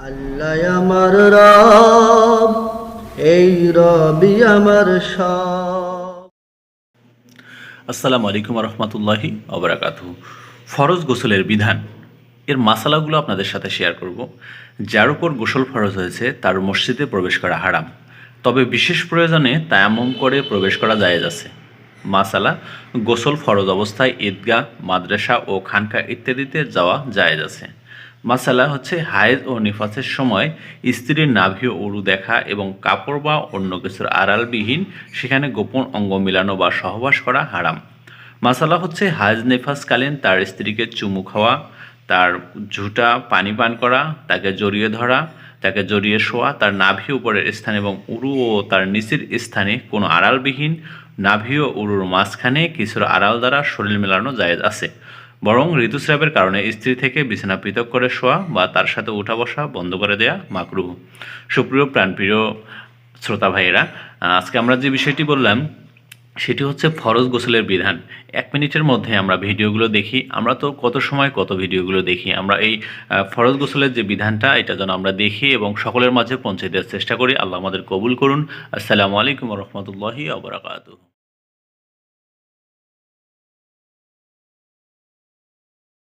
আল্লাহ আমার রব, এই রবি আমার সব। আসসালামু আলাইকুম রহমতুল্লাহি ওবরাকাতুহু। ফরজ গোসলের বিধান এর মাসালাগুলো আপনাদের সাথে শেয়ার করব। যার উপর গোসল ফরজ হয়েছে তার মসজিদে প্রবেশ করা হারাম, তবে বিশেষ প্রয়োজনে তায়াম্মুম করে প্রবেশ করা জায়েজ আছে। মাসালা: গোসল ফরজ অবস্থায় ঈদগাহ, মাদ্রাসা ও খানকা ইত্যাদিতে যাওয়া জায়েজ আছে। মাসালা হচ্ছে হায়েজ ও নিফাসের সময় স্ত্রীর নাভি ও উরু দেখা এবং কাপড় বা অন্য কিছুর আড়ালবিহীন সেখানে গোপন অঙ্গ মিলানো বা সহবাস করা হারাম। মাসালা হচ্ছে হায়েজ নিফাসকালীন তার স্ত্রীকে চুমু খাওয়া, তার ঝুঁটা পানি পান করা, তাকে জড়িয়ে ধরা, তাকে জড়িয়ে শোয়া, তার নাভি উপরের স্থানে এবং উরু ও তার নিচের স্থানে কোনো আড়ালবিহীন, নাভি ও উরুর মাঝখানে কিছুর আড়াল দ্বারা শরীর মেলানো জায়েজ আছে। বরং ঋতুস্রাবের কারণে স্ত্রী থেকে বিছানা পৃথক করে শোয়া বা তার সাথে উঠা বসা বন্ধ করে দেয়া মাকরুহ। সুপ্রিয় প্রাণপ্রিয় শ্রোতা ভাইয়েরা, আজকে আমরা যে বিষয়টি বললাম সেটি হচ্ছে ফরজ গোসলের বিধান। 1 মিনিটের মধ্যে আমরা ভিডিওগুলো দেখি। আমরা তো কত সময় কত ভিডিওগুলো দেখি। আমরা এই ফরজ গোসলের যে বিধানটা এটা যেন আমরা দেখি এবং সকলের মাঝে পৌঁছে দেওয়ার চেষ্টা করি। আল্লাহ আমাদের কবুল করুন। আসসালামু আলাইকুম রহমতুল্লাহি ওয়া বারাকাতুহু।